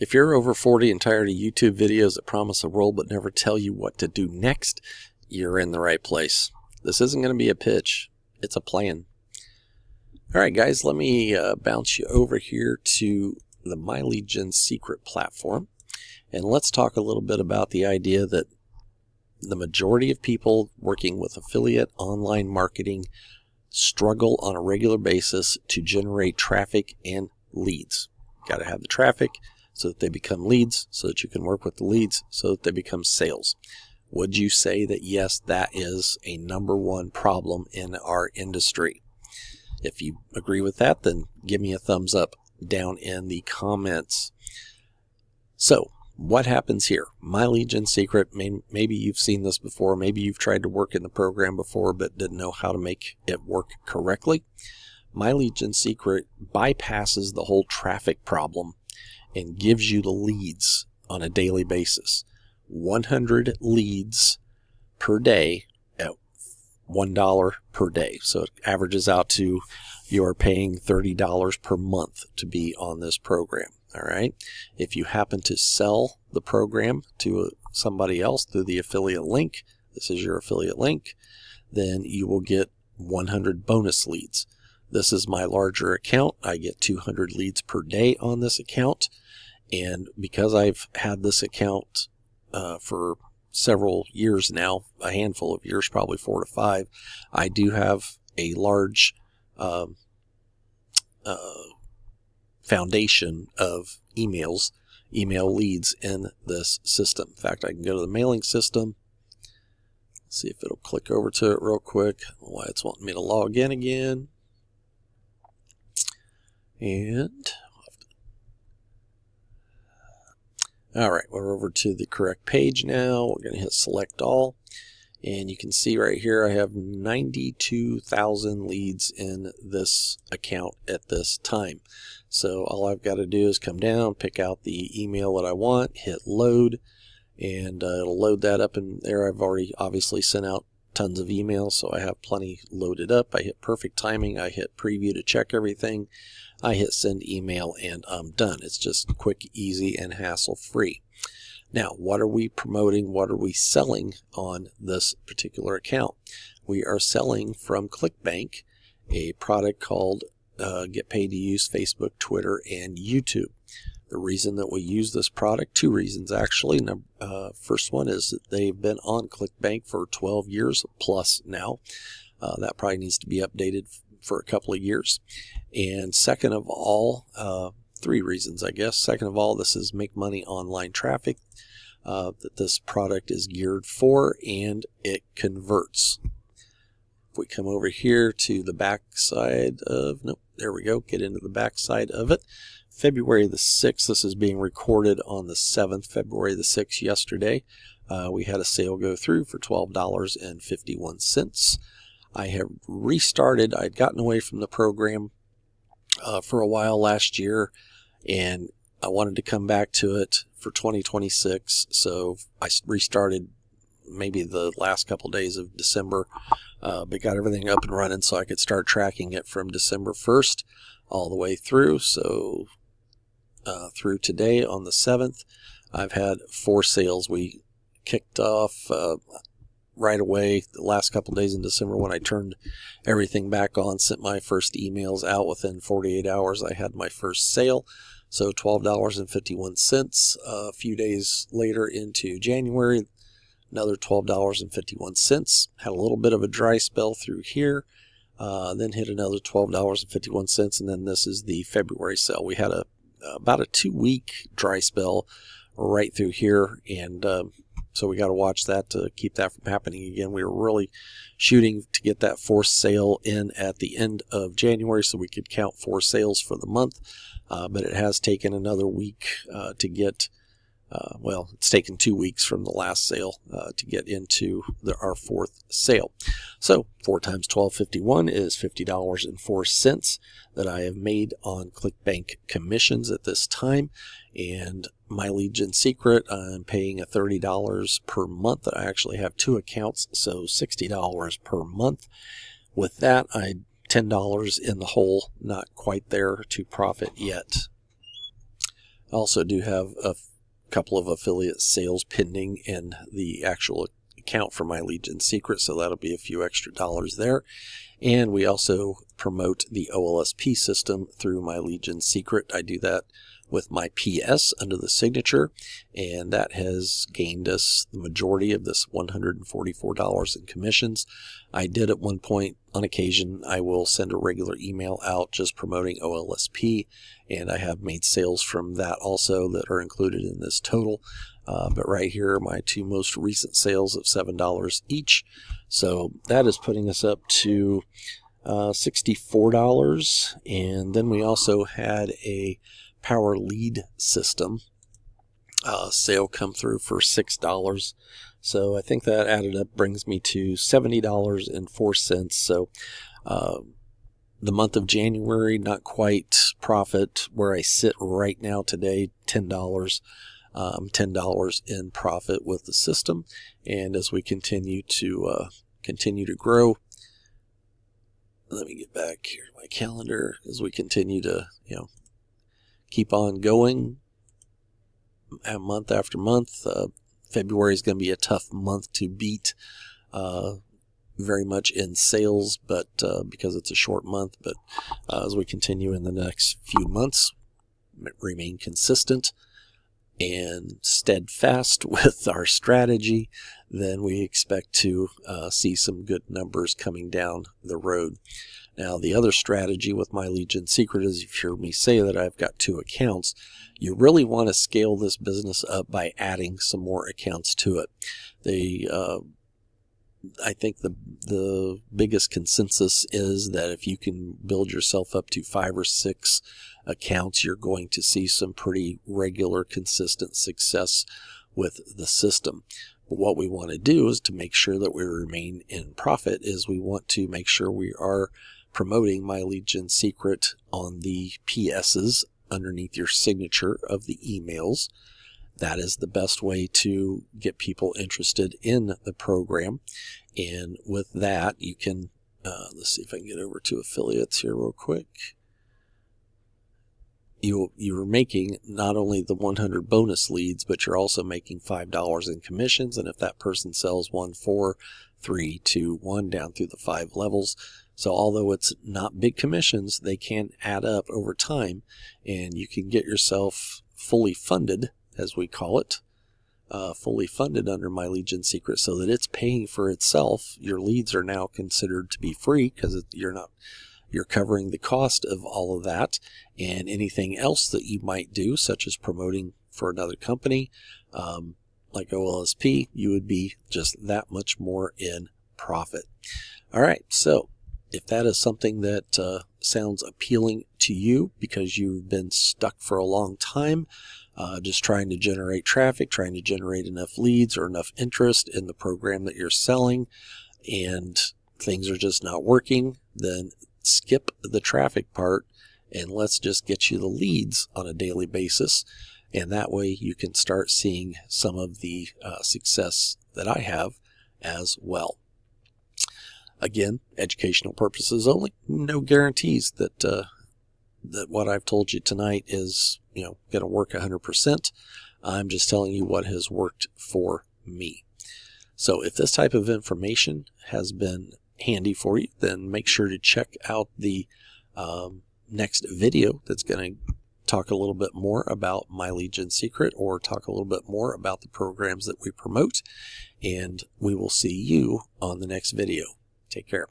If you're over 40 and tired of YouTube videos that promise a role but never tell you what to do next, you're in the right place. This isn't going to be a pitch, it's a plan. All right, guys, let me bounce you over here to the My Lead Gen Secret platform, and let's talk a little bit about the idea that the majority of people working with affiliate online marketing struggle on a regular basis to generate traffic and leads. Got to have the traffic so that they become leads, so that you can work with the leads, so that they become sales. Would you say that yes, that is a number one problem in our industry? If you agree with that, then give me a thumbs up down in the comments. So, what happens here? My Lead Gen Secret, maybe you've seen this before, maybe you've tried to work in the program before but didn't know how to make it work correctly. My Lead Gen Secret bypasses the whole traffic problem and gives you the leads on a daily basis. 100 leads per day at $1 per day. So it averages out to you are paying $30 per month to be on this program. All right. If you happen to sell the program to somebody else through the affiliate link, this is your affiliate link, then you will get 100 bonus leads. This is my larger account. I get 200 leads per day on this account. And because I've had this account for several years now, a handful of years, probably 4 to 5, I do have a large foundation of email leads in this system. In fact, I can go to the mailing system, see if it'll click over to it real quick. I don't know why it's wanting me to log in again. And all right, we're over to the correct page now. We're going to hit select all, and you can see right here I have 92,000 leads in this account at this time. So all I've got to do is come down, pick out the email that I want, hit load, and it'll load that up in there. I've already obviously sent out tons of emails, so I have plenty loaded up. I hit perfect timing, I hit preview to check everything, I hit send email, and I'm done. It's just quick, easy, and hassle-free. Now, what are we promoting? What are we selling on this particular account? We are selling from ClickBank a product called Get Paid to Use Facebook, Twitter, and YouTube. The reason that we use this product, two reasons actually. First one is that they've been on ClickBank for 12 years plus now. That probably needs to be updated for a couple of years. And second of all, three reasons I guess. Second of all, this is make money online traffic that this product is geared for, and it converts. If we come over here to the back side of, nope, there we go, get into the back side of it. February the 6th, this is being recorded on the 7th, February the 6th, yesterday. We had a sale go through for $12.51. I have restarted. I'd gotten away from the program for a while last year, and I wanted to come back to it for 2026, so I restarted maybe the last couple days of December, but got everything up and running so I could start tracking it from December 1st all the way through. So through today on the 7th, I've had 4 sales. We kicked off right away the last couple days in December when I turned everything back on, sent my first emails out. Within 48 hours I had my first sale, so $12.51. A few days later into January, another $12.51. Had a little bit of a dry spell through here, then hit another $12.51, and then this is the February sale. We had about a 2-week dry spell right through here, and so we got to watch that to keep that from happening again. We were really shooting to get that 4th sale in at the end of January so we could count 4 sales for the month, but it has taken another week to get, well, it's taken 2 weeks from the last sale to get into our 4th sale. So 4 times $12.51 is $50.04 that I have made on ClickBank commissions at this time. And My Lead Gen Secret, I'm paying $30 per month. I actually have 2 accounts, so $60 per month. With that, I'm $10 in the hole, not quite there to profit yet. I also do have a couple of affiliate sales pending in the actual account for My Legion Secret, so that'll be a few extra dollars there. And we also promote the OLSP system through My Legion Secret. I do that with my PS under the signature, and that has gained us the majority of this $144 in commissions. I did at one point, on occasion, I will send a regular email out just promoting OLSP, and I have made sales from that also that are included in this total. But right here are my two most recent sales of $7 each. So that is putting us up to $64. And then we also had a Power Lead System sale come through for $6. So I think that added up brings me to $70.04. So the month of January, not quite profit where I sit right now today, $10. $10 in profit with the system. And as we continue to grow, let me get back here to my calendar. As we continue to keep on going month after month, February is going to be a tough month to beat very much in sales, but because it's a short month. But as we continue in the next few months, remain consistent and steadfast with our strategy, then we expect to see some good numbers coming down the road. Now, the other strategy with My Legion Secret is, you've heard me say that I've got 2 accounts. You really want to scale this business up by adding some more accounts to it. I think the biggest consensus is that if you can build yourself up to 5 or 6 accounts, you're going to see some pretty regular, consistent success with the system. But what we want to do is to make sure that we remain in profit, is we want to make sure we are promoting My Legion Secret on the PSs underneath your signature of the emails. That is the best way to get people interested in the program. And with that, you can, let's see if I can get over to affiliates here real quick. You're making not only the 100 bonus leads, but you're also making $5 in commissions. And if that person sells 1, 4, 3, 2, 1 down through the 5 levels. So although it's not big commissions, they can add up over time, and you can get yourself fully funded, as we call it, fully funded under My Legion Secret, so that it's paying for itself. Your leads are now considered to be free because you're covering the cost of all of that, and anything else that you might do, such as promoting for another company like OLSP, you would be just that much more in profit. All right, so if that is something that sounds appealing to you because you've been stuck for a long time, just trying to generate traffic, trying to generate enough leads or enough interest in the program that you're selling, and things are just not working, then skip the traffic part and let's just get you the leads on a daily basis. And that way you can start seeing some of the success that I have as well. Again, educational purposes only. No guarantees that that what I've told you tonight is going to work 100%. I'm just telling you what has worked for me. So if this type of information has been handy for you, then make sure to check out the next video that's going to talk a little bit more about My Legion Secret, or talk a little bit more about the programs that we promote. And we will see you on the next video. Take care.